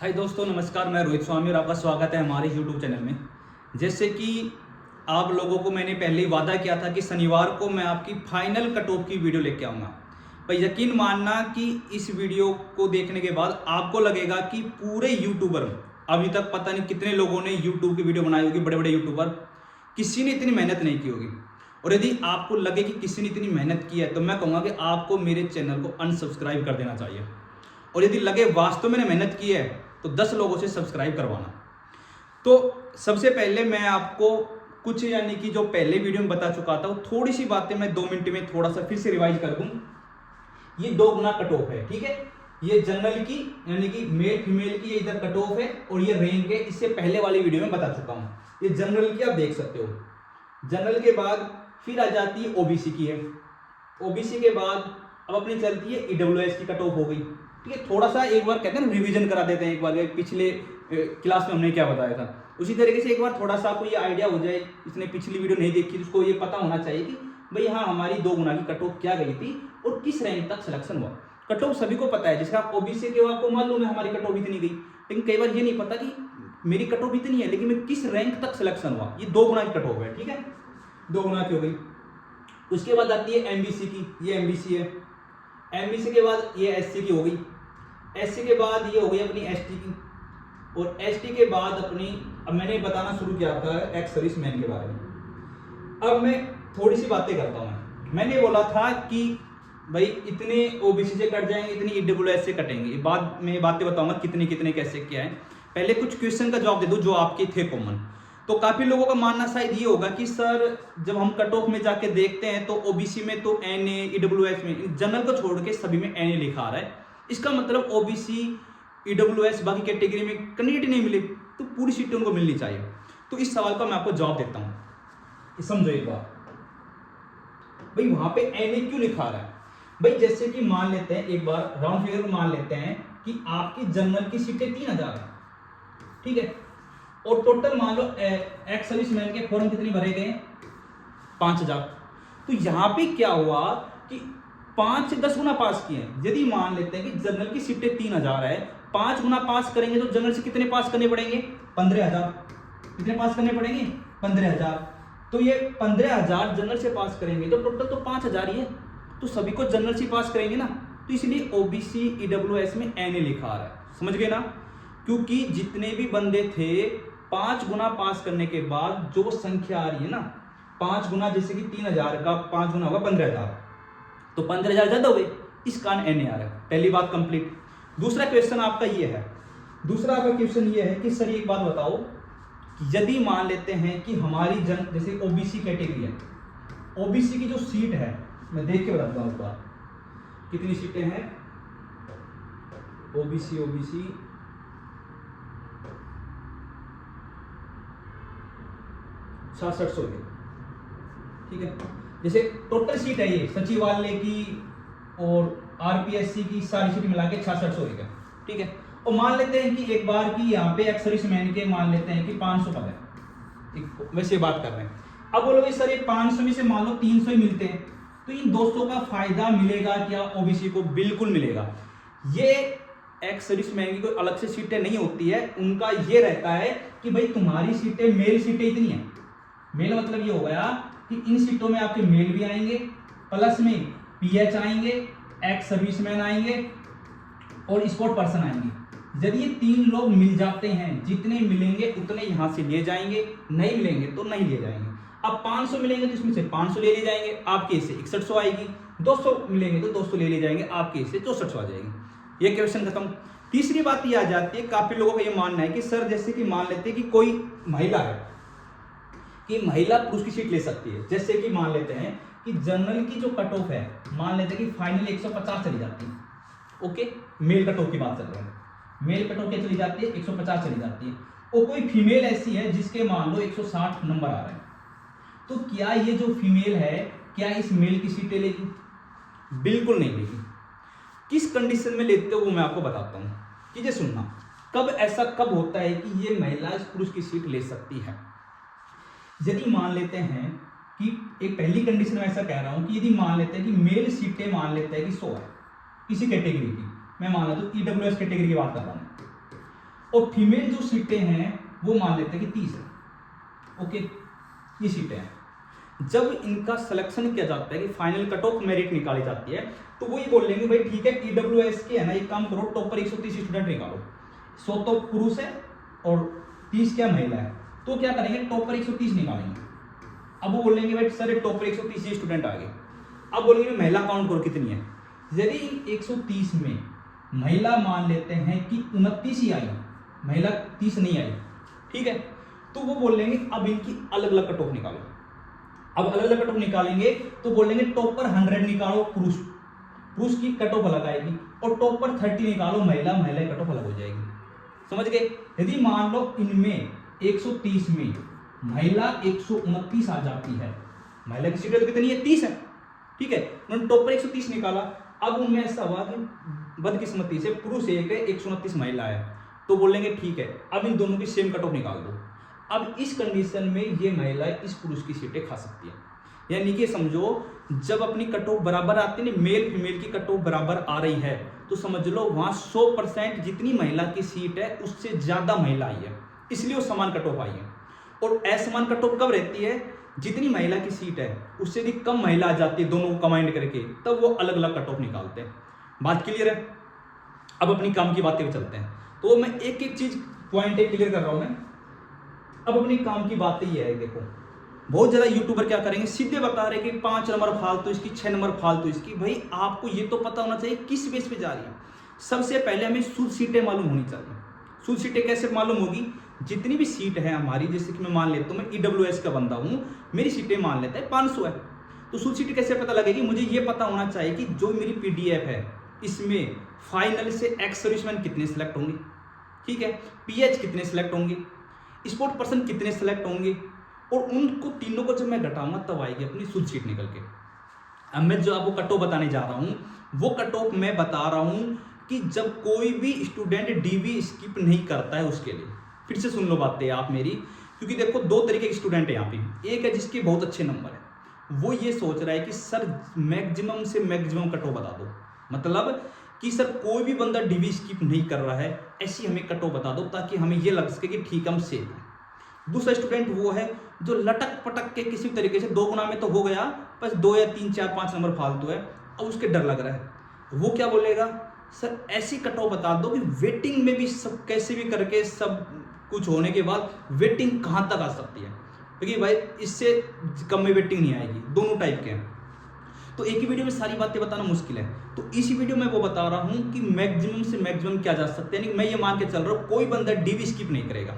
हाय दोस्तों, नमस्कार। मैं रोहित स्वामी और आपका स्वागत है हमारे YouTube चैनल में। जैसे कि आप लोगों को मैंने पहले ही वादा किया था कि शनिवार को मैं आपकी फाइनल कट ऑफ की वीडियो लेके आऊँगा। पर यकीन मानना कि इस वीडियो को देखने के बाद आपको लगेगा कि पूरे यूट्यूबर, अभी तक पता नहीं कितने लोगों ने यूट्यूब की वीडियो बनाई होगी, बड़े बड़े यूट्यूबर, किसी ने इतनी मेहनत नहीं की होगी। और यदि आपको लगे कि किसी ने इतनी मेहनत की है तो मैं कहूँगा कि आपको मेरे चैनल को अनसब्सक्राइब कर देना चाहिए। और यदि लगे वास्तव में मेहनत की है तो 10 लोगों से सब्सक्राइब करवाना। तो सबसे पहले मैं आपको कुछ यानी कि जो पहले वीडियो में बता चुका था वो थोड़ी सी बातें मैं 2 मिनट में थोड़ा सा फिर से रिवाइज कर दूं। ये 2 गुना कट ऑफ है, ठीक है। ये जनरल की यानी कि मेल फीमेल की ये इधर कट ऑफ है और ये रैंक है, इससे पहले वाली वीडियो में बता चुका हूं। ये जनरल की आप देख सकते हो। जनरल के बाद फिर आ जाती है ओबीसी की है। ओबीसी के बाद अब अपनी चलती है ईडब्ल्यूएस की कट ऑफ हो गई, ठीक है। थोड़ा सा एक बार कहते हैं ना, रिवीजन करा देते हैं एक बार, पिछले क्लास में हमने क्या बताया था उसी तरीके से एक बार थोड़ा सा आपको ये आइडिया हो जाए। इसने पिछली वीडियो नहीं देखी तो उसको ये पता होना चाहिए कि भाई हाँ, हमारी 2 गुना की कट ऑफ क्या गई थी और किस रैंक तक सिलेक्शन हुआ। कट ऑफ सभी को पता है, जैसे आप ओबीसी के आपको मालूम है हमारी कट ऑफ इतनी गई, लेकिन कई बार ये नहीं पता कि मेरी कट ऑफ इतनी है लेकिन मैं किस रैंक तक सिलेक्शन हुआ। ये 2 गुना की कट ऑफ है, ठीक है, 2 गुना की हो गई। उसके बाद आती है एमबीसी की, ये एमबीसी है। एमबीसी के बाद ये एससी की हो गई। एससी के बाद ये हो गई अपनी एसटी की, और एसटी के बाद अपनी, अब मैंने बताना शुरू किया था एक्स सर्विस मैन के बारे में। अब मैं थोड़ी सी बातें करता हूँ। मैंने बोला था कि भाई इतने ओबीसी से कट जाएंगे, इतनी ईडब्ल्यूएस से कटेंगे। बाद में बातें बताऊंगा कितने कितने कैसे क्या है। पहले कुछ क्वेश्चन का जवाब दे दूं जो आपके थे कॉमन। तो काफी लोगों का मानना शायद ये होगा कि सर जब हम कट ऑफ में जाके देखते हैं तो ओबीसी में तो एनए, ईडब्ल्यूएस में, जनरल को छोड़ के सभी में एनए लिखा आ रहा है। इसका मतलब ओबीसी, ईडब्ल्यूएस, बाकी कैटेगरी में कैंडिडेट नहीं मिले तो पूरी सीटें उनको मिलनी चाहिए। तो इस सवाल का मैं आपको जवाब देता हूं, समझो एक बार। भाई वहां पे एनए क्यों लिखा रहा है? भाई जैसे कि मान लेते हैं एक बार राउंड फिगर मान लेते हैं कि आपकी जनरल की सीटें 3000 है, ठीक है, और टोटल मान लो एक्स सर्विस मैन के फॉर्म कितने भरे गए? 5000। तो यहां पे क्या हुआ कि 5 से 10 गुना पास किए। यदि मान लेते हैं कि जनरल की सीटें 3000 है, 5 गुना पास करेंगे तो जनरल से कितने पास करने पड़ेंगे? 15000। कितने पास करने पड़ेंगे? 15000। तो ये 15000 जनरल से पास करेंगे तो टोटल तो 5000 ही है, तो सभी को जनरल से पास करेंगे ना। तो इसलिए ओबीसी ईडब्ल्यूएस में एनए लिखा आ रहा है, समझ गए ना। क्योंकि जितने भी बंदे थे 5 गुना पास करने के बाद जो संख्या आ रही है ना, 5 गुना, जैसे कि 3000 का 5 गुना होगा 15000, तो 15000 ज्यादा हो गए, इस कारण एनए आ रहा है। पहली बात कंप्लीट। दूसरा क्वेश्चन आपका ये है, दूसरा आपका क्वेश्चन ये है कि सर एक बात बताओ कि यदि मान लेते हैं कि हमारी जैसे ओबीसी कैटेगरी है, ओबीसी की जो सीट है, मैं देख के बताता हूं आपको कितनी सीटें हैं। ओबीसी 6600 की, ठीक है। जैसे टोटल सीट है ये सचिवालय की और आरपीएससी की सारी सीट मिला के 6600 है, ठीक है। और मान लेते हैं कि एक बार की यहाँ पे एक्स सर्विस मैन के मान लेते हैं कि 500 पद है, वैसे बात कर रहे हैं। अब बोलोगे सर ये 500 में से मान लो 300 ही मिलते हैं, तो इन 200 का फायदा मिलेगा क्या ओबीसी को? बिल्कुल मिलेगा। ये एक्स सर्विस मैन की कोई अलग से सीटें नहीं होती है, उनका ये रहता है कि भाई तुम्हारी सीटें, मेल सीटें इतनी है। मेल मतलब ये हो गया कि इन सीटों में आपके मेल भी आएंगे, प्लस में पीएच आएंगे, एक्स सर्विसमैन आएंगे और स्पोर्ट पर्सन आएंगे। यदि ये 3 लोग मिल जाते हैं, जितने मिलेंगे उतने यहां से लिए जाएंगे, नहीं मिलेंगे तो नहीं लिए जाएंगे। अब 500 मिलेंगे तो इसमें से 500 ले लिए जाएंगे, आपके इससे 6100 आएगी। 200 मिलेंगे तो 200 ले लिए जाएंगे, आपके इससे 6400 आ जाएगी। ये क्वेश्चन खत्म। तीसरी बात ये आ जाती है, काफी लोगों का ये मानना है कि सर जैसे कि मान लेते हैं कि कोई महिला है कि महिला पुरुष की सीट ले सकती है। जैसे कि मान लेते हैं कि जनरल की जो कट ऑफ है, मान लेते हैं कि फाइनल 150 चली जाती है, ओके, मेल कट ऑफ की बात चल रही है। मेल कट ऑफ क्या चली जाती है? 150 चली जाती है। और कोई फीमेल ऐसी है जिसके मान लो 160 नंबर आ रहा है, तो क्या ये जो फीमेल है क्या इस मेल की सीटें लेगी? बिल्कुल नहीं लेगी। किस कंडीशन में लेते हो वो मैं आपको बताता हूं, कीजिए सुनना। कब ऐसा कब होता है कि ये महिला इस पुरुष की सीट ले सकती है? यदि मान लेते हैं कि एक पहली कंडीशन में ऐसा कह रहा हूं कि यदि मान लेते हैं कि मेल सीटें मान लेते हैं कि 100 है किसी कैटेगरी की, मैं मान लेता हूं ईडब्ल्यूएस कैटेगरी की बात कर रहा हूं, और फीमेल जो सीटें हैं वो मान लेते हैं कि 30 है। ओके, ये सीटें हैं। जब इनका सिलेक्शन किया जाता है कि फाइनल कट ऑफ मेरिट निकाली जाती है, तो वो ये बोल लेंगे भाई ठीक है, ईडब्ल्यूएस के है ना, एक काम करो, टॉपर 130 स्टूडेंट निकालो, 100 तो पुरुष है और 30 क्या महिला है, तो क्या करेंगे, टॉपर 130 निकालेंगे। अब वो बोलेंगे भाई सर टॉपर 130 स्टूडेंट आ गए। अब बोलेंगे महिला काउंट करो कितनी है। यदि 130 में महिला मान लेते हैं कि 29 ही आई, महिला 30 नहीं आई, ठीक है, तो वो बोलेंगे अब इनकी अलग अलग कट ऑफ निकालो। अब अलग अलग कट ऑफ निकालेंगे तो बोलेंगे टॉपर 100 निकालो पुरुष, पुरुष की कट ऑफ अलग आएगी, और टॉपर 30 निकालो महिला, महिला की कट ऑफ अलग हो जाएगी। समझ गए। यदि मान लो इनमें 130 में महिला 129 आ जाती है, महिला की सीटें तो कितनी है, 30 है, ठीक है, उन्होंने टॉपर 130 निकाला। अब उनमें ऐसा हुआ कि बदकिस्मती से पुरुष एक है, 129 महिला है, तो बोलेंगे ठीक है अब इन दोनों की सेम कट ऑफ निकाल दो। अब इस कंडीशन में ये महिला इस पुरुष की सीटें खा सकती है। यानी कि समझो जब अपनी कट ऑफ बराबर आती है, मेल फीमेल की कट ऑफ बराबर आ रही है, तो समझ लो वहां 100% जितनी महिला की सीट है उससे ज्यादा महिला आई है, इसलिए वो समान कट ऑफ आई है। और असमान कट ऑफ कब रहती है, जितनी महिला की सीट है उससे यदि कम महिला आ जाती है, दोनों को कंबाइंड करके, तब वो अलग अलग कट ऑफ निकालते हैं। बात क्लियर है। अब अपनी काम की बातें पे चलते हैं, तो मैं एक एक चीज पॉइंट क्लियर कर रहा हूं मैं। अब अपनी काम की बातें ये है, देखो बहुत ज्यादा यूट्यूबर क्या करेंगे, सीधे बता रहे कि 5 नंबर फालतू इसकी, 6 नंबर फालतू इसकी। भाई आपको ये तो पता होना चाहिए किस बेस पे जा रही है। सबसे पहले हमें शुद्ध सीटें मालूम होनी चाहिए। शुद्ध सीटें कैसे मालूम होगी, जितनी भी सीट है हमारी, जैसे कि मैं मान लेता हूँ मैं ईडब्ल्यूएस का बंदा हूँ, मेरी सीटें मान लेता है 500 है, तो शुद्ध सीटें कैसे पता लगेगी, मुझे ये पता होना चाहिए कि जो मेरी पीडीएफ है इसमें फाइनल से एक्स सर्विसमैन कितने सिलेक्ट होंगे, ठीक है, पीएच कितने सिलेक्ट होंगे, स्पोर्ट पर्सन कितने सिलेक्ट होंगे, और उनको तीनों को जब मैं घटाऊंगा तब आएगी अपनी शुद्ध सीट निकल के। अब मैं जो आपको कट ऑफ बताने जा रहा हूँ, वो कट ऑफ मैं बता रहा हूँ कि जब कोई भी स्टूडेंट डीवी स्किप नहीं करता है उसके लिए। फिर से सुन लो बातें आप मेरी, क्योंकि देखो दो तरीके के स्टूडेंट है यहाँ पे। एक है जिसके बहुत अच्छे नंबर है, वो ये सोच रहा है कि सर मैक्सिमम से मैक्सिमम कट ऑफ बता दो, मतलब कि सर कोई भी बंदा डीवी स्किप नहीं कर रहा है, ऐसी हमें कट ऑफ बता दो ताकि हमें ये लग सके कि ठीक हम सेफ हैं। दूसरा स्टूडेंट वो है जो लटक पटक के किसी तरीके से 2 गुना में तो हो गया, बस 2 या 3 4 5 नंबर फालतू है, अब उसके डर लग रहा है। वो क्या बोलेगा, सर ऐसी कट ऑफ बता दो कि वेटिंग में भी सब कैसे भी करके सब कुछ होने के बाद वेटिंग कहाँ तक आ सकती है, क्योंकि भाई इससे कम में वेटिंग नहीं आएगी। दोनों टाइप के हैं, तो एक ही वीडियो में सारी बातें बताना मुश्किल है, तो इसी वीडियो में वो बता रहा हूँ कि मैक्सिमम से मैक्सिमम क्या जा सकते हैं। यानी मैं ये मान के चल रहा हूँ कोई बंदा डीवी स्किप नहीं करेगा,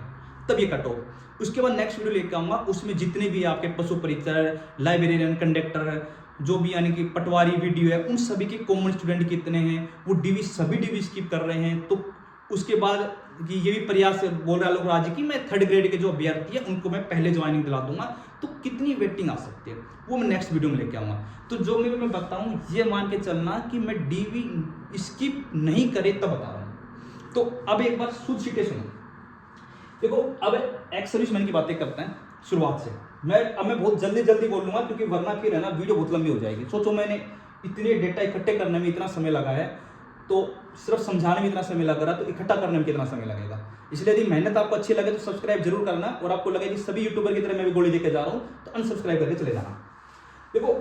तब ये कट ऑफ। उसके बाद नेक्स्ट वीडियो लेकर आऊँगा, उसमें जितने भी आपके पशु परिचर, लाइब्रेरियन, कंडक्टर, जो भी यानी कि पटवारी वीडियो है, उन सभी के कॉमन स्टूडेंट कितने हैं, वो डीवी सभी डीवी स्किप कर रहे हैं। तो उसके बाद कि ये भी प्रयास बोल रहा है लोग राजी कि मैं 3rd ग्रेड के जो अभ्यर्थी है उनको मैं पहले ज्वाइनिंग दिला दूंगा, तो कितनी वेटिंग आ सकती है वो मैं नेक्स्ट वीडियो में लेके आऊँगा। तो जो मैं बताऊँ ये मान के चलना कि मैं डीवी स्किप नहीं करे तब बता रहा हूँ। तो अब एक बार शुद्ध सीटें सुनो। देखो अब एक्स सर्विसमैन की बातें करते हैं शुरुआत से। मैं बहुत जल्दी बोलूँगा क्योंकि वरना फिर है ना वीडियो बहुत लंबी हो जाएगी। सोचो मैंने इतने डेटा इकट्ठे करने में इतना समय लगा है, तो सिर्फ समझाने में इतना समय लग रहा है, तो इकट्ठा करने में कितना समय लगेगा। इसलिए यदि मेहनत आपको अच्छी लगे तो सब्सक्राइब जरूर करना, और आपको लगे कि सभी यूट्यूबर की तरह मैं भी गोली देके जा रहा हूँ तो अनसब्सक्राइब करके चले जाना। देखो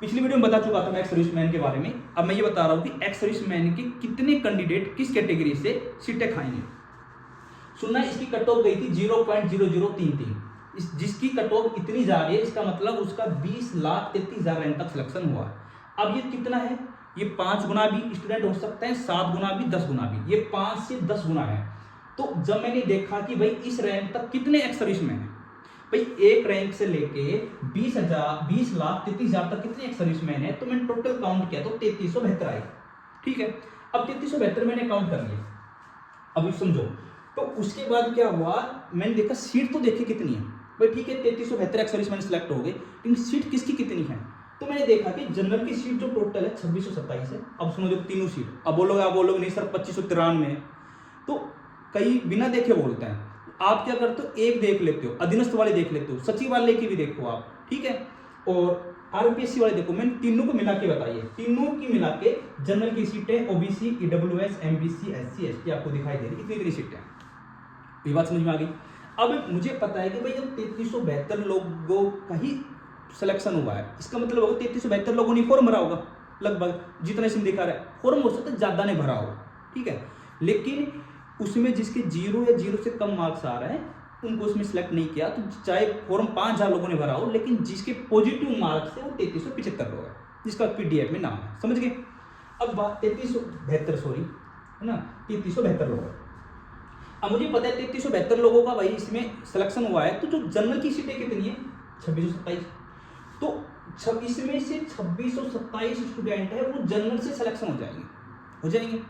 पिछली वीडियो में बता चुका था मैं एक्स सर्विसमैन के बारे में, अब मैं ये बता रहा हूँ कि एक्स सर्विसमैन के कितने कैंडिडेट किस कैटेगरी से सीटें खाएंगे। सुनना, इसकी कट ऑफ गई थी 0.0033, जिसकी कट ऑफ इतनी जा रही है, इसका मतलब उसका 20,33,000 रैंक तक सिलेक्शन हुआ। अब ये कितना है, ये 5 गुना भी स्टूडेंट हो सकते हैं, 7 गुना भी, 10 गुना भी, ये 5 से 10 गुना है। तो जब मैंने देखा कि भाई इस रैंक तक कितने एक्स सर्विसमैन हैं, भाई एक रैंक से लेके 20,33,000 तक कितने एक्स सर्विसमैन है, तो मैंने टोटल काउंट किया तो 3372 आए। ठीक है, अब 3372 मैंने काउंट कर लिया। अभी समझो, तो उसके बाद क्या हुआ, मैंने देखा सीट तो देखे कितनी है। भाई ठीक है 3372 एक्स सर्विसमैन सिलेक्ट हो गए, लेकिन सीट किसकी कितनी है, तो मैंने देखा कि जनरल की सीट जो टोटल है 2627 है। अब सुनो, जो तीनों सीट, अब बोलोगे नहीं सर 2593 है, तो कई बिना देखे बोलते हैं। आप क्या करते हो, एक देख लेते हो, अधीनस्थ वाले देख लेते हो, सचिवालय की भी देखो आप, ठीक है, और आरपीएससी वाले देखो। मैंने तीनों को मिला के बताइए, तीनों की मिला के जनरल की सीटें, OBC, EWS, MBC, SC, ST आपको दिखाई दे रही, इतनी सीटें हैं। ये बात समझ में आ गई। अब मुझे पता है कि भाई जब 3372 लोगों का ही सिलेक्शन हुआ है, इसका मतलब होगा 3372 लोगों ने फॉर्म भरा होगा, लगभग जितना इसमें दिखा रहा है। फॉर्म हो सकता है ज़्यादा ने भरा होगा, ठीक है, लेकिन उसमें जिसके 0 या 0 से कम मार्क्स आ रहे हैं उनको उसमें सिलेक्ट नहीं किया। तो चाहे फॉर्म 5000 लोगों ने भरा हो, लेकिन जिसके पॉजिटिव मार्क्स है वो 3375 लोग हैं, जिसका PDF में नाम है, समझ गए। अब बात 3372 सॉरी है ना, 3372 लोग हैं। अब मुझे पता है 3372 लोगों का भाई इसमें सिलेक्शन हुआ है, तो जो जनरल की सीटें कितनी है 2627, तो इसमें से 2627 स्टूडेंट है वो जनरल से सिलेक्शन हो जाएंगे।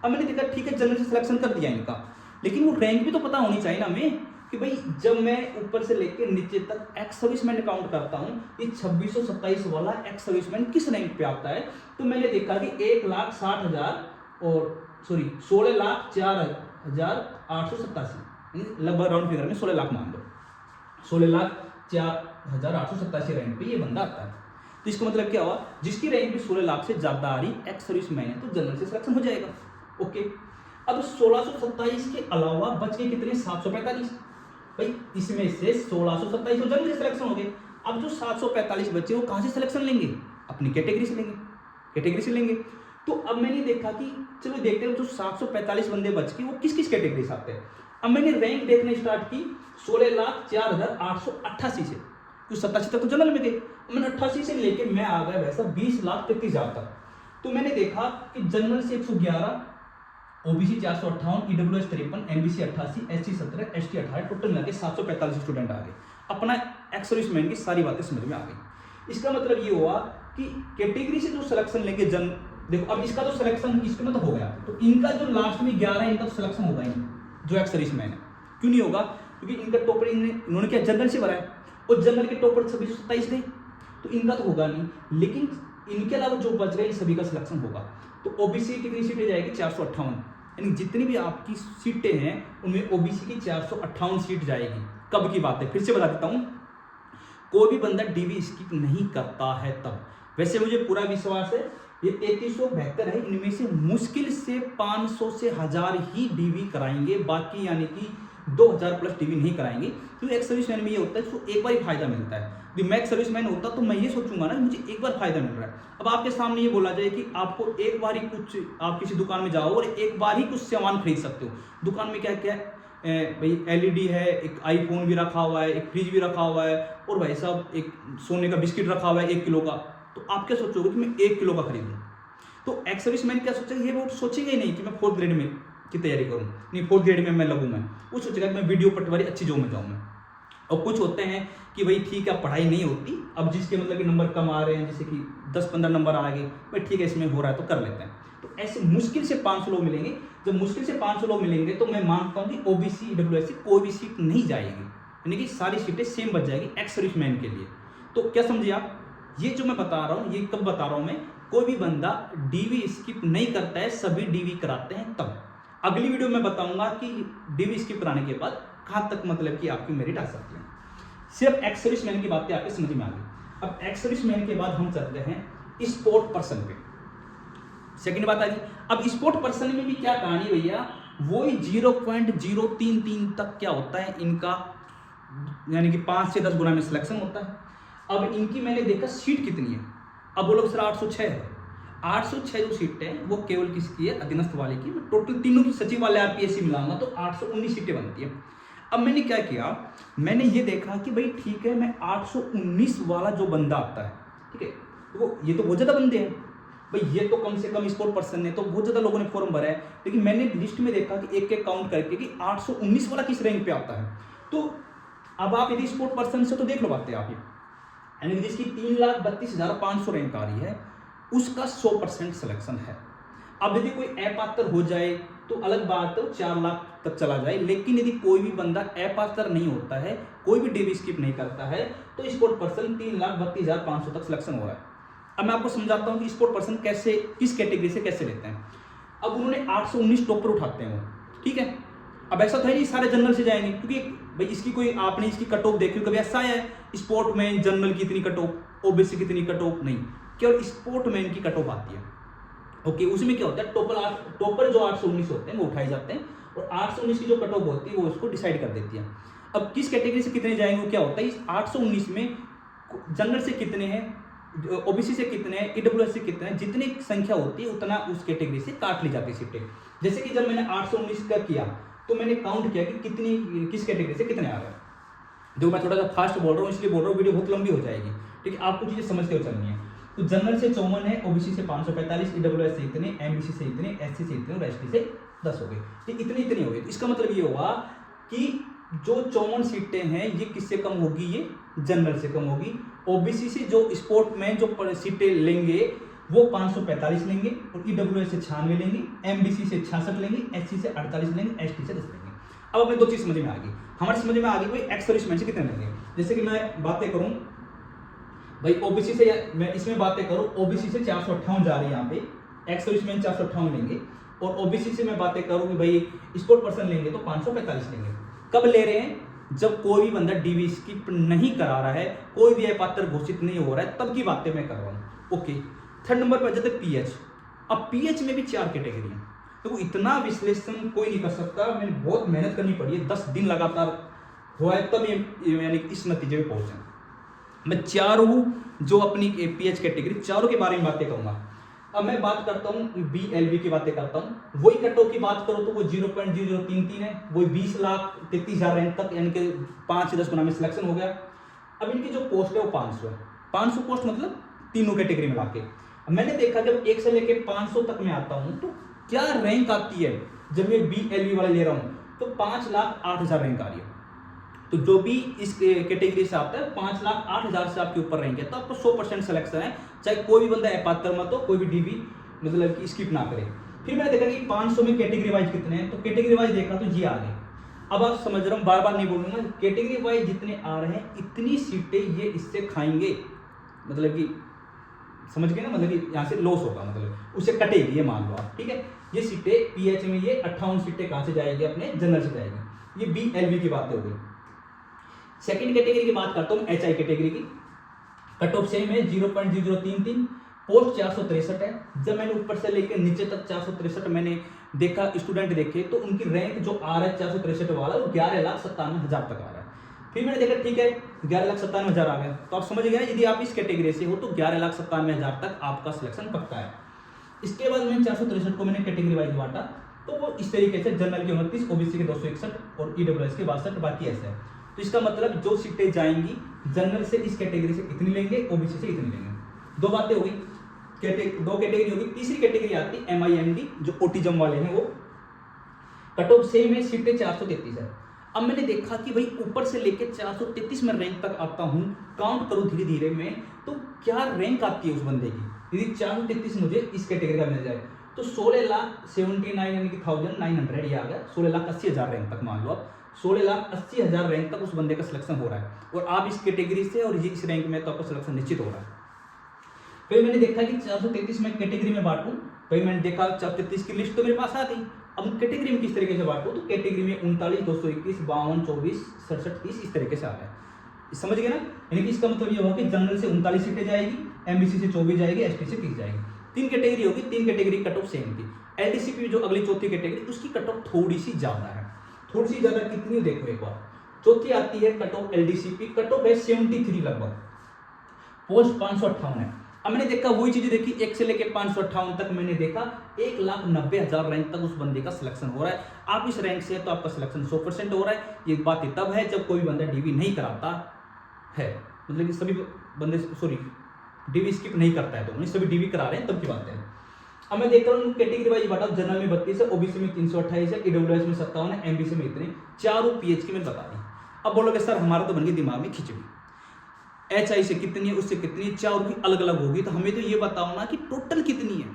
अब मैंने देखा ठीक है जनरल से सिलेक्शन कर दिया इनका, लेकिन वो रैंक भी तो पता होनी चाहिए ना हमें कि भाई जब मैं ऊपर से लेकर नीचे तक एक्स सर्विसमैन काउंट करता हूँ, ये 2627 वाला एक्स सर्विसमैन किस रैंक पे आता है। तो मैंने देखा कि 1,60,000 और सॉरी 16,04,887, लगभग राउंड फिगर में 16 लाख मान लो, 16,04,887 रैंक पे ये बंदा आता है। तो इसका मतलब क्या हुआ, जिसकी रैंक भी 16 लाख से ज्यादा आ रही एक्स सर्विसमैन है तो जनरल से सिलेक्शन हो जाएगा। ओके, अब 1627 के अलावा बच गए कितने 745, भाई इसमें से 1627 तो जनरल से सिलेक्शन हो गए। अब जो 745 बच्चे वो कहां से सिलेक्शन लेंगे, अपनी कैटेगरी से लेंगे। तो अब मैंने देखा कि चलो देखते हैं जो 745 बंदे बच के वो किस किस कैटेगरी से आते हैं। अब मैंने रैंक देखना स्टार्ट की 16,04,888 से, कुछ 87 तक तो जनरल में थे, मैंने 88 से लेके मैं आ गया वैसा 20,33,000 तक। तो मैंने देखा कि जनरल से 111, OBC 458, EWS 53, MBC 88, SC 17, ST 18, total मिला के 745 स्टूडेंट आ गए। अपना एक्स सर्विसमैन की सारी बातें समझ में आ गई। इसका मतलब ये हुआ कि कैटेगरी से जो सिलेक्शन लेके देखो अब इसका तो सिलेक्शन इसके में तो हो गया, तो इनका जो लास्ट में 11 इनका तो सिलेक्शन होगा ही जो एक्स सर्विसमैन है। क्यों नहीं होगा, क्योंकि इनका टॉपर इन्होंने क्या जनरल से भरा है और जनरल के टॉपर 2627 गए, तो इनका तो होगा नहीं, लेकिन इनके अलावा जो बच गए सभी का सिलेक्शन होगा। तो ओबीसी कितनी सीटें जाएगी 458, यानी जितनी भी आपकी सीटें हैं उनमें ओबीसी की 458 सीट जाएगी। कब की बात है फिर से बता देता हूं, कोई भी बंदा डीवी स्किप नहीं करता है तब। वैसे मुझे पूरा विश्वास है ये 3372 है, इनमें से मुश्किल से 500 से 1000 ही डीवी कराएंगे, बाकी यानी कि 2000 प्लस डीवी नहीं कराएंगे। क्योंकि एक्स सर्विसमैन में ये होता है तो एक बार ही फायदा मिलता है। यदि मैं एक्स सर्विसमैन होता तो मैं ये सोचूंगा ना मुझे एक बार फायदा मिल रहा है। अब आपके सामने ये बोला जाए कि आपको एक बार ही कुछ, आप किसी दुकान में जाओ और एक बार ही कुछ सामान खरीद सकते हो। दुकान में क्या क्या भाई एलईडी है, एक आईफोन भी रखा हुआ है, एक फ्रिज भी रखा हुआ है, और भाई साहब एक सोने का बिस्किट रखा हुआ है 1 किलो का। तो आप क्या सोचोगे कि मैं 1 किलो का खरीदूं। तो एक्स सर्विसमैन क्या सोचेगा, ये वो सोचेगा ही नहीं कि मैं 4th ग्रेड में की तैयारी करूं, नहीं 4th ग्रेड में मैं लगूं, मैं वो सोचेगा कि मैं वीडियो पटवारी अच्छी जॉब में जाऊं मैं। और कुछ होते हैं कि भाई ठीक है पढ़ाई नहीं होती, अब जिसके मतलब कि नंबर कम आ रहे हैं, जैसे कि 10-15 नंबर आ गए, भाई ठीक है इसमें हो रहा है तो कर लेते हैं। तो ऐसे मुश्किल से 500 लोग मिलेंगे। जब मुश्किल से 500 लोग मिलेंगे तो मैं मानता हूँ कि ओबीसी ईडब्ल्यूएस कोई भी सीट नहीं जाएगी, यानी कि सारी सीटें सेम बच जाएगी एक्स सर्विसमैन के लिए। तो क्या समझिए आप, ये जो मैं बता रहा हूँ ये कब बता रहा हूँ मैं, कोई भी बंदा डीवी स्किप नहीं करता है, सभी डीवी कराते हैं तब। अगली वीडियो में बताऊंगा कि डीवी स्किप कराने के बाद कहाँ तक मतलब कि आपकी मेरिट आ सकती है। सिर्फ एक्स सर्विसमैन की बातें आपके समझ में आ गई। अब एक्स सर्विसमैन के बाद हम चलते हैं स्पोर्ट पर्सन पे। सेकंड बात आ गई। अब स्पोर्ट पर्सन में भी क्या कहानी भैया, वही 0.033 तक क्या होता है इनका, यानी कि 5 से 10 गुना में सिलेक्शन होता है। अब इनकी मैंने देखा सीट कितनी है, अब बोलो सर 806 है। 806 जो सीट है वो केवल किसकी है, अधीनस्थ वाले की। टोटल तीनों की सचिव वाले आरपीएससी मिलाऊंगा तो 819 सीटें बनती है। अब मैंने क्या किया, मैंने ये देखा कि भाई ठीक है मैं 819 वाला जो बंदा आता है, ठीक है, तो ये तो बहुत ज़्यादा बंदे हैं भाई, ये तो कम से कम स्पोर्ट पर्सन ने तो बहुत ज़्यादा लोगों ने फॉर्म भरा है। लेकिन मैंने लिस्ट में देखा कि एक एक काउंट करके कि 819 वाला किस रैंक पे आता है। तो अब आप यदि स्पोर्ट पर्सन से तो देख लो बातें आप, यानी कि जिसकी 3,32,500 रैंक आ रही है उसका 100% सिलेक्शन है। अब यदि कोई अपात्र हो जाए तो अलग बात है, 4 लाख तक चला जाए। लेकिन यदि कोई भी बंदा अपात्र नहीं होता है, कोई भी डीवी स्किप नहीं करता है, तो स्पोर्ट पर्सन 3,32,500 तक सिलेक्शन हो रहा है। अब मैं आपको समझाता हूं कि स्पोर्ट पर्सन कैसे, किस कैटेगरी से कैसे लेते हैं। अब उन्होंने 819 टॉपर उठाते हैं वो, ठीक है। अब ऐसा था नहीं सारे जनरल से जाएंगे, क्योंकि भाई इसकी कोई आपने इसकी कट ऑफ देखी कभी ऐसा है स्पोर्ट में जनरल की इतनी कट ऑफ, ओबीसी की इतनी कट ऑफ नहीं, केवल स्पोर्ट मैन की कट ऑफ आती है। ओके, उसमें क्या होता है, टॉपर जो 819 होते हैं वो उठाए जाते हैं, और 819 की जो कट ऑफ होती है वो उसको डिसाइड कर देती है। अब किस कैटेगरी से कितने जाएंगे वो क्या होता है, इस 819 में जनरल से कितने हैं, ओबीसी से कितने हैं, ईडब्ल्यूएस से कितने हैं, जितनी संख्या होती है उतना उस कैटेगरी से काट ली जाती है सीटें। जैसे कि जब मैंने 819 का किया तो मैंने काउंट किया कि कितनी किस कैटेगरी से कितने आ रहे हैं। जो मैं थोड़ा सा फास्ट बोल रहा हूँ इसलिए बोल रहा हूँ, वीडियो बहुत लंबी हो जाएगी, ठीक है, आपको चीजें समझते हुए चलनी है। तो जनरल से 54 है, ओबीसी से 545, ईडब्ल्यूएस से इतने, एमबीसी से इतने, एससी से इतने और एसटी से 10 हो गए। ये इतनी हो गई। इसका मतलब ये हुआ कि जो 54 सीटें हैं ये किससे कम होगी, ये जनरल से कम होगी। ओबीसी से जो स्पोर्ट में जो सीटें लेंगे वो 545 लेंगे, और ईडब्ल्यूएस से 96 लेंगे, एमबीसी से 66 लेंगे, एससी से 48 लेंगे, एसटी से 10 लेंगे। अब अपने दो चीज समझ में आ गई, हमारे समझ में आ गई भाई एक्स सर्विसमैन से कितने लेंगे। जैसे कि मैं बातें करूं भाई ओबीसी से, मैं इसमें बातें करूं ओबीसी से 458 जा रही है यहाँ पे, एक्स सर्विसमैन 458 लेंगे, और ओबीसी से मैं बातें करूं कि भाई स्पोर्ट पर्सन लेंगे तो 545 लेंगे। कब ले रहे हैं, जब कोई भी बंदा डीवी स्किप नहीं करा रहा है, कोई भी अपात्र घोषित नहीं हो रहा है, तब की बातें मैं कर रहा हूं। ओके, थर्ड नंबर पर जाते पीएच। अब पीएच में भी 4 कैटेगरी है। तो इतना विश्लेषण कोई नहीं कर सकता, मैंने बहुत मेहनत करनी पड़ी है, 10 दिन लगातार हुआ है तब ये मैंने इस नतीजे पे पहुंचा। मैं चारों जो अपनी पीएच कैटेगरी चारों के बारे में बातें करूंगा। अब मैं बात करता हूँ बीएलबी की बातें करता हूँ, वही कट ऑफ की बात करो तो वो 0.0033 है, वो 20,33,000 रैंक तक, यानी कि 5 से 10 गुना में सिलेक्शन हो गया। अब इनकी जो पोस्ट है वो 500 है, 500 पोस्ट मतलब तीनों कैटेगरी में लाके। मैंने देखा जब 1 से लेके 500 तक में आता हूँ तो क्या रैंक आती है। जब मैं बीएलबी वाला ले रहा हूँ तो 5,08,000 रैंक आ रही है। तो जो भी इस कैटेगरी से आता है 5,08,000 से आपके ऊपर रैंक है, तो आपको 100% सिलेक्शन है, चाहे कोई भी बंदा अपात्र मत हो, कोई भी डीबी मतलब कि स्किप ना करे। फिर मैंने देखा कि 500 में कैटेगरी वाइज कितने हैं, तो कैटेगरी वाइज देखा तो ये आ गए। अब आप समझ रहा हूँ, बार बार नहीं बोलूंगा, कैटेगरी वाइज जितने आ रहे हैं इतनी सीटें ये इससे खाएंगे, मतलब कि समझ गए ना, मतलब कि यहाँ से लॉस होगा, मतलब उससे कटेगी, ये मान लो आप, ठीक है। ये सीटें पीएच में ये 58 सीटें कहाँ से जाएगी, अपने जनरल से जाएगी। ये बीएलबी की बातें हो गई। सेकंड कैटेगरी की बात करता हूँ, एचआई कैटेगरी की। कट ऑफ सेम है 0.0033, पोस्ट 463 है। जब मैंने ऊपर से लेकर नीचे तक 463 मैंने देखा, स्टूडेंट देखे तो उनकी रैंक जो आ रहा है 463 वाला वो 11,97,000 तक आ रहा है। फिर मैंने देखा ठीक है 11,97,000 आ गया, तो आप समझ गए यदि आप इस कैटेगरी से हो तो 11,97,000 तक आपका सिलेक्शन पक्का है। इसके बाद मैंने 463 को मैंने कैटेगरी वाइज बांटा, तो वो इस तरीके से जनरल के 29, ओबीसी के 261 और ईडब्ल्यूएस के 62, बाकी ऐसे है। तो इसका मतलब जो सीटें जाएंगी जनरल से इस कैटेगरी से इतनी लेंगे, ओबीसी से इतनी लेंगे। दो बातें हो गई, दो कैटेगरी होगी। तीसरी कैटेगरी आती है एमआईएमडी, जो ऑटिज्म वाले हैं, वो कट ऑफ सेम है, सीटें 433 है। अब मैंने देखा कि भाई ऊपर से लेके 433 में रैंक तक आता हूं, काउंट करूं धीरे धीरे में, तो क्या रैंक आती है उस बंदे की। यदि 433 मुझे इस कैटेगरी का मिल जाए तो 16,79,900 ये आ गया, 16,80,000 रैंक तक मान लो आप, 16,80,000 रैंक तक उस बंदे का सिलेक्शन हो रहा है, और आप इस कैटेगरी से और ये इस रैंक में तो आपका सिलेक्शन निश्चित हो रहा है। फिर मैंने देखा कि 433 में कैटेगरी में बांटूं, फिर मैंने देखा 433 की लिस्ट तो मेरे पास आ गई। अब कैटेगरी में किस तरीके से बांटूं, तो कैटेगरी में 39, 221, 52, 24, 67, 30 इस तरीके से आ रहा है। समझ गए ना, यानी कि इसका मतलब ये होगा कि जनरल से 39 सीटें जाएगी, एमबीसी से 24 जाएगी, एसटी से 30 जाएगी। 3 कैटेगरी होगी, 3 कैटेगरी कट ऑफ सेम थी। एलडीसीपी जो अगली चौथी कैटेगरी, उसकी कट ऑफ थोड़ी सी ज्यादा है। थोड़ी सी ज्यादा कितनी, देखो एक बार, चौथी आती है कट ऑफ एलडीसीपी, कट ऑफ है 73 लगभग, पोस्ट 558 है। अब मैंने देखा वही चीजें देखी, 1 से लेके 558 तक मैंने देखा 1,90,000 रैंक तक उस बंदे का सिलेक्शन हो रहा है। आप इस रैंक से तो आपका सिलेक्शन 100% हो रहा है। ये बात तब है जब कोई बंदा डीवी नहीं कराता है, मतलब कि सभी बंदे डीवी स्किप नहीं करता है, तो उन्हें सभी डीवी करा रहे हैं, तब की बात है। अब मैं देख रहा हूँ कैटेगरी वाइज बांटा, जनरल में 32 है, ओबीसी में 328 है, ईडब्ल्यूएस में 57 है, एमबीसी में इतने, चारों पीएच की मैंने बता दी। अब बोलोगे सर हमारा तो बन गई दिमाग में खिचड़ी, एचआई से कितनी है, उससे कितनी है, चारों की अलग अलग होगी, तो हमें तो ये बताओ ना कि टोटल कितनी है।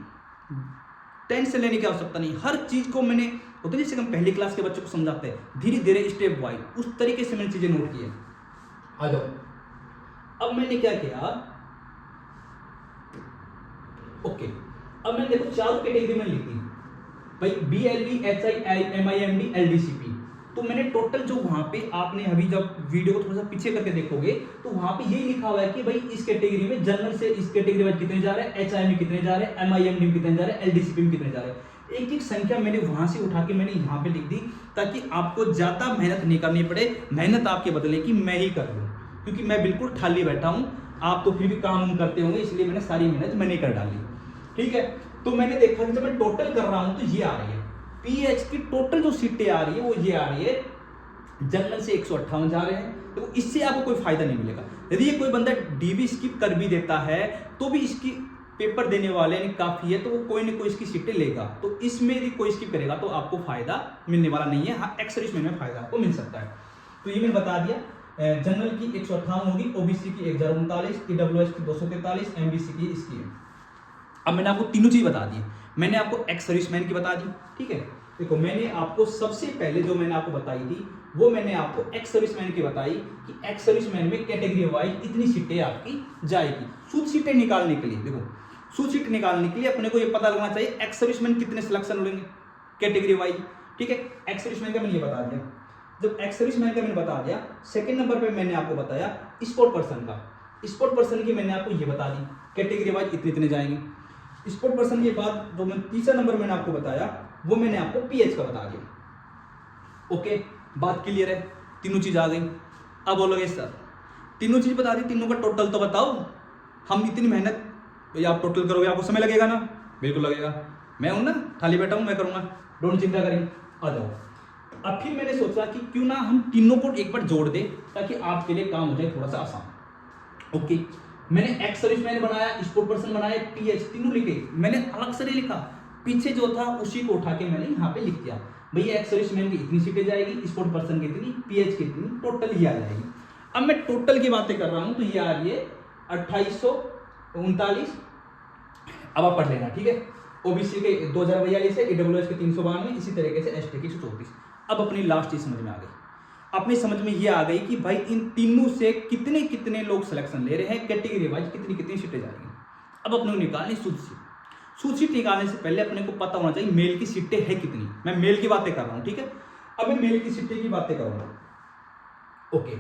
टेंशन लेने की आवश्यकता नहीं, हर चीज को मैंने होता है जैसे हम पहली क्लास के बच्चों को समझाते हैं धीरे धीरे स्टेप वाइज, उस तरीके से मैंने चीजें नोट की है। आ जाओ, अब मैंने क्या किया, ओके, अब मैंने देखो चारों कैटेगरी में लिखी भाई, बीएलबी, एचआई, एमआईएमडी, एलडीसीपी, तो मैंने टोटल जो वहाँ पे आपने अभी जब वीडियो को थोड़ा सा पीछे करके देखोगे तो वहाँ पे यही लिखा हुआ है कि भाई इस कैटेगरी में जनरल से इस कैटेगरी में कितने जा रहे हैं, एचआई में कितने जा रहे हैं, एमआईएमडी में कितने जा रहे हैं, एलडीसीपी में कितने जा रहे हैं। एक एक संख्या मैंने वहां से उठा के मैंने यहाँ पे लिख दी ताकि आपको ज्यादा मेहनत नहीं करनी पड़े, मेहनत आपके बदले की मैं ही कर लूँ, क्योंकि मैं बिल्कुल खाली बैठा हूँ, आप तो फिर भी काम करते होंगे, इसलिए मैंने सारी मेहनत मैंने कर डाली। ठीक है, तो मैंने देखा कि जब मैं टोटल कर रहा हूँ तो ये आ रही है पीएच की टोटल जो सीटें आ रही है वो ये आ रही है, जनरल से 158 जा रहे हैं। तो इससे आपको कोई फायदा नहीं मिलेगा। यदि ये कोई बंदा डीवी स्किप कर भी देता है तो भी इसकी पेपर देने वाले यानी काफी है तो वो कोई ना कोई इसकी सीटें लेगा। तो इसमें यदि कोई स्किप करेगा तो आपको फायदा मिलने वाला नहीं है। हाँ, एक्स सर्विसमैन में फायदा आपको मिल सकता है। तो ये मैंने बता दिया, जनरल की 158 होगी, ओबीसी की 1039, ईडब्ल्यूएस की 243, एमबीसी की इसकी है। अब मैंने आपको तीनों चीज बता दी, मैंने आपको एक्स सर्विसमैन की बता दी। ठीक है, देखो मैंने आपको सबसे पहले जो मैंने आपको बताई थी वो मैंने आपको एक्स सर्विसमैन की बताई कि एक्स सर्विसमैन में कैटेगरी वाइज इतनी सीटें आपकी जाएगी। सूद सीटें निकालने के लिए, देखो सूद सीट निकालने के लिए अपने को ये पता लगना चाहिए एक्स सर्विसमैन कितने सिलेक्शन लेंगे कैटेगरी वाइज। ठीक है, एक्स सर्विसमैन का मैंने ये बता दिया। जब एक्स सर्विसमैन का मैंने बता दिया, सेकंड नंबर पे मैंने आपको बताया स्पोर्ट पर्सन का। स्पोर्ट पर्सन की मैंने आपको ये बता दी कैटेगरी वाइज इतने इतने जाएंगे। स्पोर्ट पर्सन के बाद जो मैं तीसरा नंबर मैंने आपको बताया वो मैंने आपको पीएच का बता दिया। ओके, बात क्लियर है, तीनों चीज आ गई। अब बोलोगे सर तीनों चीज बता दी, तीनों का टोटल तो बताओ। हम इतनी मेहनत, भैया आप टोटल करोगे आपको समय लगेगा ना? बिल्कुल लगेगा, मैं हूं ना, खाली बैठा हूं, मैं करूंगा, डोंट चिंता करेंगे, आ जाओ। अब फिर मैंने सोचा कि क्यों ना हम तीनों को एक बार जोड़ दे ताकि आपके लिए काम हो जाए थोड़ा सा आसान। ओके, मैंने एक्स सर्विसमैन बनाया, स्पोर्ट पर्सन बनाया, पीएच तीनों लिखे। मैंने अलग से नहीं लिखा, पीछे जो था उसी को उठा के मैंने यहाँ पे लिख दिया। भैया एक्स सर्विसमैन की इतनी सीटें जाएगी, स्पोर्ट पर्सन की इतनी, पीएच की इतनी, टोटल ये आ जाएगी। अब मैं टोटल की बातें कर रहा हूँ तो ये आ रही है 2839। अब आप पढ़ लेना, ठीक है। ओबीसी के 2042 है, ईडब्ल्यूएस के 392, इसी तरीके से एसटी के 134। अब अपनी लास्ट चीज समझ में आ गई। अपनी समझ में ये आ गई कि भाई इन तीनों से कितने कितने लोग सिलेक्शन ले रहे हैं, कैटेगरी वाइज कितनी कितनी सीटें जाएंगी। अब अपने को निकालनी सूद सीट। सूद सीट निकालने से पहले अपने को पता होना चाहिए मेल की सीटें है कितनी। मैं मेल की बातें कर रहा हूं, ठीक है। अब मैं मेल की सीटें की बातें करूंगा। ओके,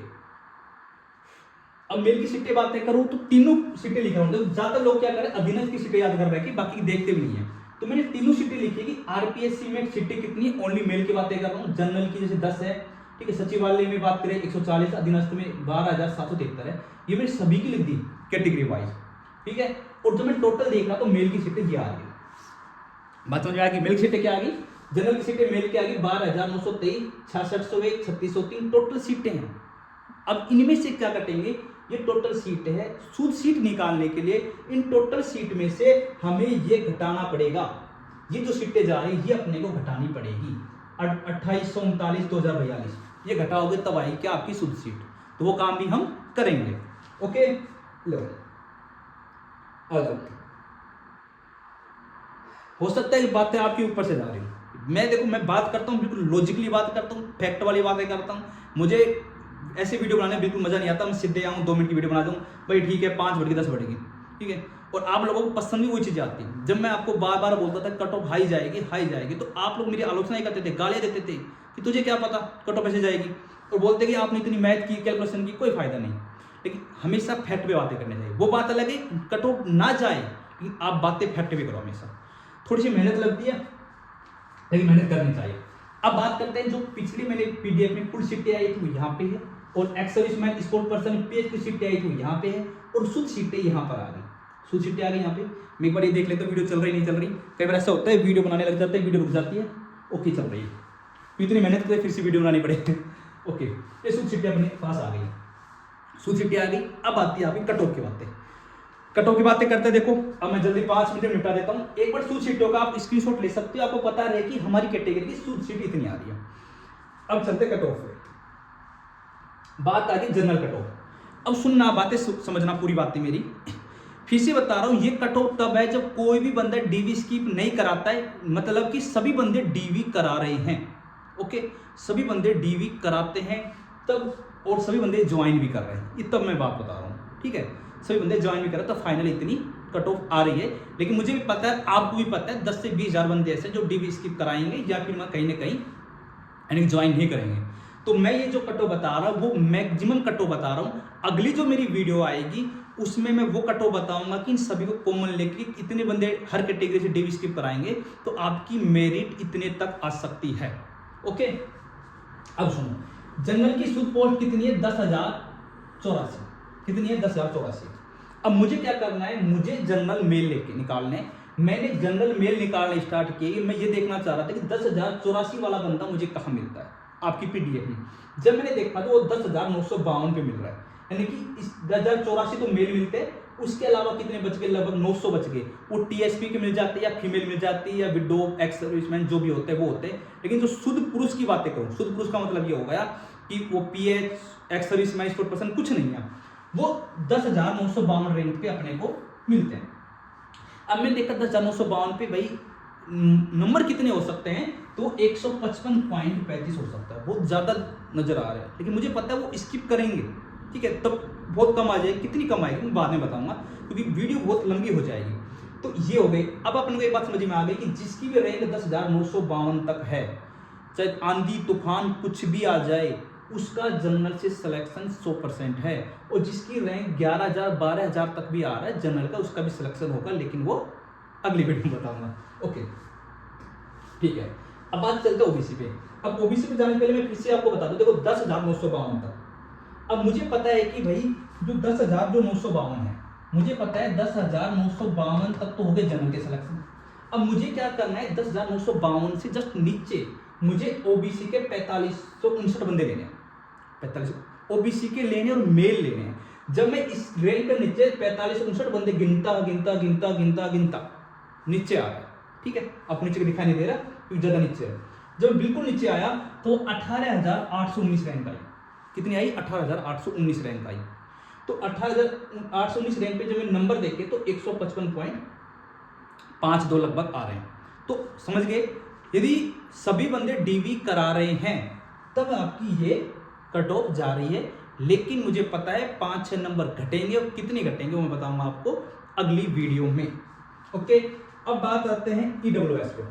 अब मेल की सीटें बातें करूं तो तीनों सीटें लिख रहा हूं। ज्यादा लोग क्या करें, अभिनव की सीटें याद कर रहे हैं कि बाकी देखते भी नहीं है। तो मैंने तीनों सीटें लिखी कि आरपीएससी में सीटें कितनी, ओनली मेल की बातें कर रहा हूं। जनरल की जैसे 10 है, ठीक है। सचिवालय में बात करें 140, अधीनस्थ में 12,773 है। ये मैंने सभी की लिख दी कैटेगरी वाइज, ठीक है। और जब मैं टोटल देख रहा तो मेल की सीटें ये आ गई। बात समझ में आ गई, मेल की सीटें क्या आ गई, जनरल की सीटें मेल की आ गई 12,923, 6601, 3603 टोटल सीटें हैं। अब इनमें से क्या कटेंगे, ये टोटल सीट है। सूद सीट निकालने के लिए इन टोटल सीट में से हमें ये घटाना पड़ेगा। ये जो सीटें जा रही है ये अपने को घटानी पड़ेगी। 2839 2042 ये घटाओगे तब आई क्या आपकी सूद सीट। तो वो काम भी हम करेंगे। ओके, लो आ जाओ। हो सकता है कि बातें आपके ऊपर से जा रही हूं। मैं देखो, मैं बात करता हूं बिल्कुल लॉजिकली बात करता हूं, फैक्ट वाली बातें करता हूं। मुझे ऐसे वीडियो बनाने बिल्कुल मजा नहीं आता। मैं सीधे आऊँ 2 मिनट की वीडियो बना दूँ, भाई ठीक है 5 बढ़ेगी 10 बढ़ेगी, ठीक है। और आप लोगों को पसंद भी वही चीजें आती है। जब मैं आपको बार बार बोलता था कट ऑफ हाई जाएगी हाई जाएगी, तो आप लोग मेरी आलोचना ही करते थे, गालियां देते थे कि तुझे क्या पता कट ऑफ ऐसे जाएगी, और बोलते कि आपने इतनी मैथ की, कैलकुलेशन की, कोई फायदा नहीं। लेकिन हमेशा फैक्ट पे बातें करनी चाहिए। वो बात अलग है कट ऑफ ना जाए, लेकिन आप बातें फैक्ट पे करो हमेशा। थोड़ी सी मेहनत लगती है लेकिन मेहनत करनी चाहिए। अब बात करते हैं जो पिछली मैंने पीडीएफ में कुल सीटें आई थी वो यहाँ पे है, और ex serviceman sport person pH की सीटें आई थी वो यहाँ पे है, और सूद सीटें यहाँ पर आ गई। सूद सीटें आ गई यहाँ पे। मैं एक बार ये देख लेता हूँ वीडियो चल रही नहीं चल रही। कई बार ऐसा होता है वीडियो बनाने लग जाते हैं, वीडियो रुक जाती है, ओके चल रही है, इतनी मेहनत करते फिर से वीडियो बनानी पड़ेगी। ओके, ये सूद सीटें अपने पास आ गई, सूद सीटें आ गई। अब आती है आपकी कट ऑफ की बातें। कट ऑफ की बातें करते हैं। देखो अब मैं जल्दी 5 मिनट में निपटा देता हूँ। एक बार सूद सीटों का आप स्क्रीनशॉट ले सकते हो, आपको पता रहे कि हमारी कैटेगरी की सूद सीट इतनी आ रही है। अब चलते कट ऑफ पे। बात आ गई जनरल कट ऑफ। अब सुनना, बातें समझना, पूरी बातें मेरी फिर से बता रहा हूं। ये कट ऑफ तब है जब कोई भी बंदा डीवी स्किप नहीं कराता है, मतलब कि सभी बंदे डीवी करा रहे हैं। ओके, सभी बंदे डीवी कराते हैं तब, और सभी बंदे ज्वाइन भी कर रहे हैं, ये तब मैं बात बता रहा हूँ, ठीक है। सभी बंदे ज्वाइन भी कर रहे हैं तो फाइनली इतनी कट ऑफ आ रही है। लेकिन मुझे भी पता है, आपको भी पता है 10 से 20 हज़ार बंदे ऐसे जो डीवी स्किप कराएंगे या फिर कहीं ना कहीं यानी कि ज्वाइन नहीं करेंगे। तो मैं ये जो कट ऑफ बता रहा हूँ वो मैक्सिमम कट ऑफ बता रहा हूँ। अगली जो मेरी वीडियो आएगी उसमें मैं वो कट ऑफ बताऊंगा कि इन सभी को कॉमन लेके इतने बंदे हर कैटेगरी से डीवी स्किप कराएंगे तो आपकी मेरिट इतने तक आ सकती है। ओके, अब सुनो, जनरल की शुद्ध पोस्ट कितनी है? 10,084। कितनी है? 10,084। अब मुझे क्या करना है, मुझे जनरल मेल लेके निकालने। मैंने जनरल मेल निकालना स्टार्ट किए। मैं ये देखना चाह रहा था कि 10,084 वाला बंदा मुझे कहाँ मिलता है आपकी पीडीएफ में। जब मैंने देखा तो वो 10,952 पे मिल रहा है, यानी कि इस 10,084 तो मेल मिलते हैं, उसके अलावा कितने बच गए? लगभग 900 बच गए। वो टीएसपी के मिल जाते हैं या फीमेल मिल जाती है या विडो एक्स सर्विसमैन जो भी होते हैं वो होते हैं। लेकिन जो शुद्ध पुरुष की बातें करूँ, शुद्ध पुरुष का मतलब ये हो गया कि वो pH ex serviceman sport person कुछ नहीं है, वो 10,952 रैंक पे अपने को मिलते हैं। अब मैंने देखा 10,952 पे भाई नंबर कितने हो सकते हैं, तो 155.35 हो सकता है, बहुत ज़्यादा नजर आ रहा है। लेकिन मुझे पता है वो स्किप करेंगे, ठीक है, तब बहुत कम आ जाएगी। कितनी कम आएगी मैं बाद में बताऊंगा क्योंकि वीडियो बहुत लंबी हो जाएगी। तो ये हो गई। अब अपन को एक बात समझ में आ गई कि जिसकी भी रैंक 10,952 तक है, चाहे आंधी तूफान कुछ भी आ जाए, उसका जनरल से सिलेक्शन 100% है। और जिसकी रैंक 11,000 12,000 तक भी आ रहा है जनरल का, उसका भी सिलेक्शन होगा, लेकिन वो अगली वीडियो में बताऊंगा। ओके, ठीक है। अब बात चलते हैं ओबीसी पे। अब ओबीसी पे जाने से पहले मैं फिर से आपको बता दूं, देखो 10,952 तक। अब मुझे पता है कि भाई जो 10,952 है, मुझे पता है 10,952 तक तो हो गए जनरल के सिलेक्शन। अब मुझे क्या करना है, 10,952 से जस्ट नीचे मुझे ओबीसी के 4559 बंदे लेने हैं। 45 ओबीसी के लेने और मेल लेने हैं। जब मैं इस रैंक के नीचे 4559 बंदे गिनता गिनता गिनता गिनता गिनता नीचे आ रहा है, ठीक है, आपको नीचे दिखाई नहीं दे रहा क्योंकि ज्यादा नीचे है। जब बिल्कुल नीचे आया तो 18,819 रैंक आई। कितनी आई? 18,819 रैंक आई। तो 18,819 रैंक पे जब मैं नंबर देखे तो 155.52 लगभग आ रहे हैं। तो समझ गए, यदि सभी बंदे डीवी करा रहे हैं तब आपकी ये कट ऑफ जा रही है। लेकिन मुझे पता है 5-6 नंबर घटेंगे, और कितने घटेंगे वो मैं बताऊंगा आपको अगली वीडियो में। ओके, अब बात करते हैं ईडब्ल्यूएस पे।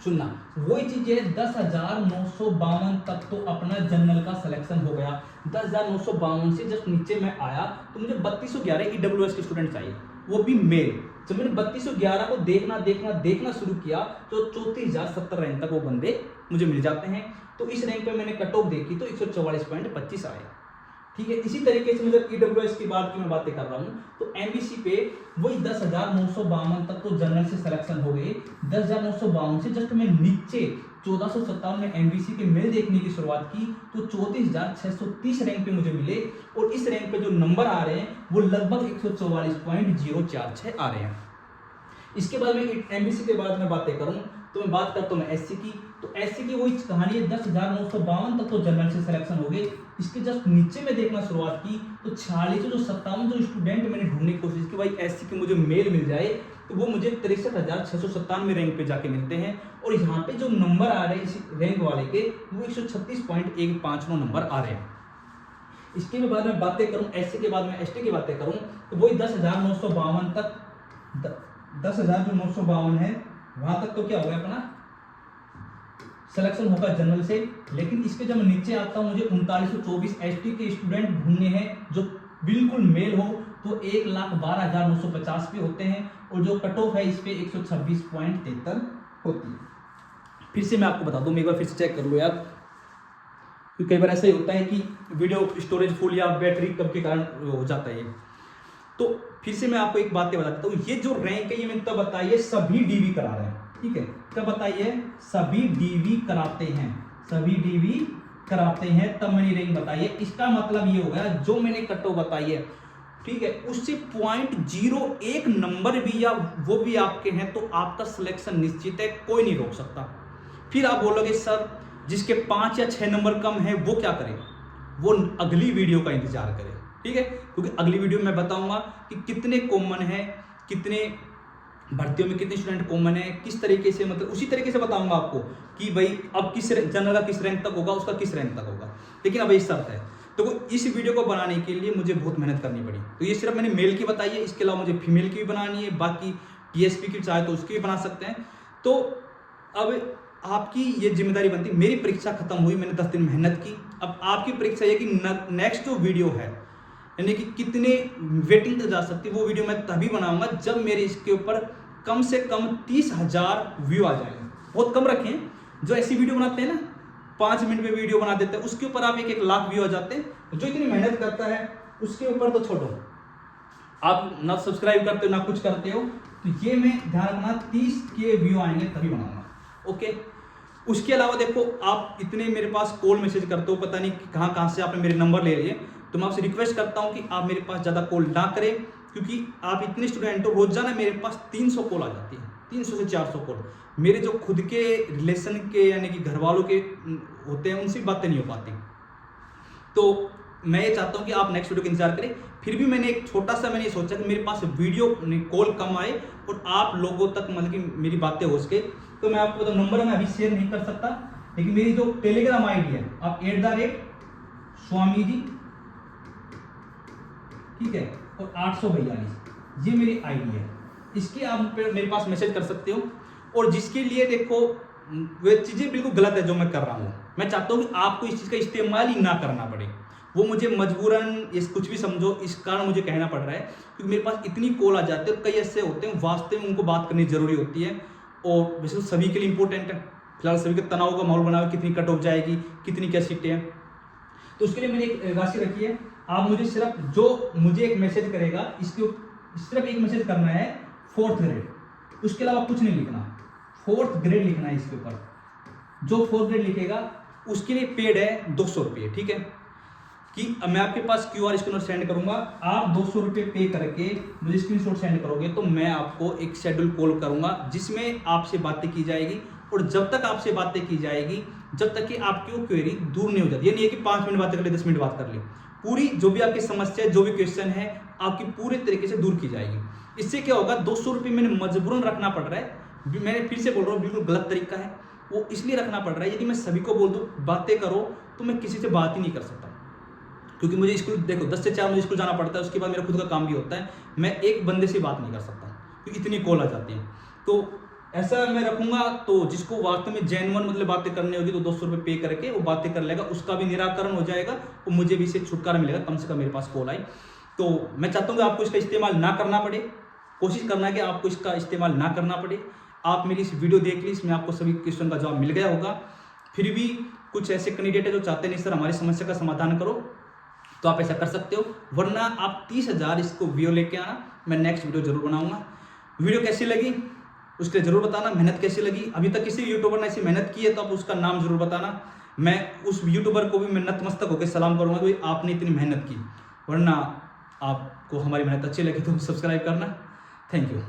सुनना, वही चीज है, 10,952 तक तो अपना जनरल का सिलेक्शन हो गया। 10,952 से जस्ट नीचे मैं आया तो मुझे 3211 ईडब्ल्यूएस के स्टूडेंट चाहिए, वो भी मेल। जब मैंने 3211 को देखना शुरू किया तो 34,070 रैंक तक वो बंदे मुझे मिल जाते हैं। तो इस रैंक पे मैंने कट ऑफ देखी तो 144.25 आए, ठीक है। इसी तरीके से मतलब ईडब्ल्यूएस की बात की मैं बातें कर रहा हूँ तो एमबीसी पे वही 10,952 तक तो जनरल से सिलेक्शन हो गए। 10,952 से जस्ट मैं नीचे 1457 में एमबीसी के मेल देखने की शुरुआत की तो 34,630 रैंक पे मुझे मिले। और इस रैंक पे जो नंबर आ रहे हैं वो लगभग 144.046 आ रहे हैं। इसके बाद में एमबीसी के बाद में बातें करूं तो मैं बात करता हूं मैं एससी की। तो एससी की वही कहानी है, 10,952 तक तो जनरल से सिलेक्शन हो गए। इसके जस्ट नीचे में देखना शुरुआत की तो 4657 जो स्टूडेंट मैंने ढूंढने की कोशिश की भाई एससी के मुझे मेल मिल जाए, तो वो मुझे 63,697 रैंक पे जाके मिलते हैं। और यहाँ पे जो नंबर आ रहे हैं इस रैंक वाले के वो 136.159 नंबर आ रहे हैं। इसके बाद में बातें करूं एससी के बाद में एसटी की बातें करूं तो वही 10,952 तक 10,952 है वहां तक तो क्या हो गया अपना सिलेक्शन होगा जनरल से। लेकिन इसके जब मैं नीचे आता हूं मुझे 3924 एसटी के स्टूडेंट ढूंढने हैं जो बिल्कुल मेल हो तो 1,12,950 पे होते हैं। और जो कट ऑफ है इस पे 126.73 होती है। फिर से मैं आपको बता दूं, एक बार फिर से चेक कर लो यार, क्योंकि कई बार ऐसा ही होता है कि वीडियो स्टोरेज फुल या बैटरी कम के कारण हो जाता है। तो फिर से मैं आपको एक बात बता देता हूँ, ये जो रैंक है ये मैंने तब बताइए सभी डीवी करा रहे हैं, ठीक है। तब बताइए सभी डीवी कराते हैं, सभी डीवी कराते हैं तब मैंने रैंक बताइए। इसका मतलब ये हो गया जो मैंने कट ऑफ बताई है, ठीक है, उससे 0.01 नंबर भी या वो भी आपके हैं तो आपका सिलेक्शन निश्चित है, कोई नहीं रोक सकता। फिर आप बोलोगे सर जिसके 5 या 6 नंबर कम है वो क्या करे, वो अगली वीडियो का इंतजार करे, ठीक है, क्योंकि अगली वीडियो में बताऊंगा कि कितने कॉमन है, कितने भर्तियों में कितने स्टूडेंट कॉमन है, किस तरीके से, मतलब उसी तरीके से बताऊंगा आपको कि भाई अब किस जनरल का किस रैंक तक होगा, उसका किस रैंक तक होगा। लेकिन अब ये शर्त है, तो इस वीडियो को बनाने के लिए मुझे बहुत मेहनत करनी पड़ी। तो ये सिर्फ मैंने मेल की बताई है, इसके अलावा मुझे फीमेल की भी बनानी है, बाकी टीएसपी की चाहे तो उसकी भी बना सकते हैं। तो अब आपकी ये जिम्मेदारी बनती है। मेरी परीक्षा खत्म हुई, मैंने 10 दिन मेहनत की, अब आपकी परीक्षा ये कि नेक्स्ट जो वीडियो है, यानी कि कितने वेटिंग तक जा सकती है, वो वीडियो मैं तभी बनाऊंगा जब मेरे इसके ऊपर कम से कम 30,000 व्यू आ जाएंगे। बहुत कम रखें, जो ऐसी वीडियो बनाते हैं ना 5 मिनट में वीडियो बना देते हैं, उसके ऊपर आप 1-1 लाख व्यू आ जाते हैं। जो इतनी मेहनत करता है उसके ऊपर तो छोड़ो, आप ना सब्सक्राइब करते हो ना कुछ करते हो, तो ये मैं ध्यान रखना 30 के व्यू आएंगे तभी बनाऊंगा। ओके, उसके अलावा देखो, आप इतने मेरे पास कॉल मैसेज करते हो, पता नहीं कहाँ कहाँ से आपने मेरे नंबर ले लिए, तो मैं आपसे रिक्वेस्ट करता हूँ कि आप मेरे पास ज़्यादा कॉल ना करें, क्योंकि आप इतने स्टूडेंट हो, रोजाना मेरे पास 300 कॉल आ जाती है, 300 से 400 कॉल। मेरे जो खुद के रिलेशन के यानी कि घर वालों के होते हैं, उनसे बातें नहीं हो पाती। तो मैं ये चाहता हूँ कि आप नेक्स्ट वीडियो का इंतजार करें। फिर भी मैंने एक छोटा सा मैंने सोचा कि मेरे पास वीडियो कॉल कम आए और आप लोगों तक मतलब कि मेरी बातें हो सके, तो मैं आपको नंबर मैं अभी शेयर नहीं कर सकता, लेकिन मेरी जो टेलीग्राम आईडी है, आप @स्वामी जी, ठीक है, और 842 ये मेरी आईडी है, इसकी आप मेरे पास मैसेज कर सकते हो। और जिसके लिए देखो वे चीज़ें बिल्कुल गलत है जो मैं कर रहा हूँ, मैं चाहता हूँ कि आपको इस चीज़ का इस्तेमाल ही ना करना पड़े, वो मुझे मजबूरन इस कुछ भी समझो इस कारण मुझे कहना पड़ रहा है, क्योंकि मेरे पास इतनी कॉल आ जाते हैं, कई ऐसे होते हैं वास्तव में उनको बात करनी जरूरी होती है, और वैसे तो सभी के लिए इंपॉर्टेंट है। फिलहाल सभी के तनाव का माहौल बनाओ, कितनी कट ऑफ जाएगी, कितनी क्या सीटें हैं, तो उसके लिए मैंने एक राशि रखी है। आप मुझे सिर्फ जो मुझे एक मैसेज करेगा, इसके सिर्फ एक मैसेज करना है 4th ग्रेड, उसके अलावा कुछ नहीं लिखना, 4th ग्रेड लिखना है इसके ऊपर। जो 4th ग्रेड लिखेगा उसके लिए पेड है 200 रुपये, ठीक है, कि मैं आपके पास QR स्कैनर सेंड करूंगा, आप 200 रुपये पे करके मुझे स्क्रीनशॉट सेंड करोगे, तो मैं आपको एक शेड्यूल कॉल करूंगा जिसमें आपसे बातें की जाएगी, और जब तक आपसे बातें की जाएगी, जब तक कि आपकी वो क्वेरी दूर नहीं हो जाती। ये नहीं है कि 5 मिनट बात कर ली, 10 मिनट बात कर ली, पूरी जो भी आपकी समस्या, जो भी क्वेश्चन है, आपकी पूरे तरीके से दूर की जाएगी। इससे क्या होगा, 200 रुपये मैंने मजबूरन रखना पड़ रहा है, मैंने फिर से बोल रहा हूँ बिल्कुल गलत तरीका है, वो इसलिए रखना पड़ रहा है, यदि मैं सभी को बोल दूँ बातें करो, तो मैं किसी से बात ही नहीं कर सकता, क्योंकि मुझे स्कूल देखो 10 से 4 मुझे स्कूल जाना पड़ता है, उसके बाद मेरा खुद का काम भी होता है, मैं एक बंदे से बात नहीं कर सकता क्योंकि इतनी कॉल आ जाती है। तो ऐसा मैं रखूंगा, तो जिसको वास्तव में जेन्युइन मतलब बातें करनी होगी, तो 200 रुपये पे करके वो बातें कर लेगा, उसका भी निराकरण हो जाएगा और मुझे भी इससे छुटकारा मिलेगा, कम से कम मेरे पास कॉल आई। तो मैं चाहता हूँ कि आपको इसका इस्तेमाल ना करना पड़े, कोशिश करना है कि आपको इसका इस्तेमाल ना करना पड़े। आप मेरी इस वीडियो देख ली, इसमें आपको सभी क्वेश्चन का जवाब मिल गया होगा। फिर भी कुछ ऐसे कैंडिडेट है जो चाहते नहीं सर हमारी समस्या का समाधान करो, तो आप ऐसा कर सकते हो, वरना आप 30,000 इसको व्यू लेके आना, मैं नेक्स्ट वीडियो जरूर बनाऊंगा। वीडियो कैसी लगी उसके जरूर बताना, मेहनत कैसी लगी, अभी तक किसी यूट्यूबर ने ऐसी मेहनत की है तो आप उसका नाम जरूर बताना, मैं उस यूट्यूबर को भी मैं नतमस्तक होकर सलाम करूंगा कि आपने इतनी मेहनत की। वरना आपको हमारी मेहनत अच्छी लगी तो सब्सक्राइब करना। Thank you.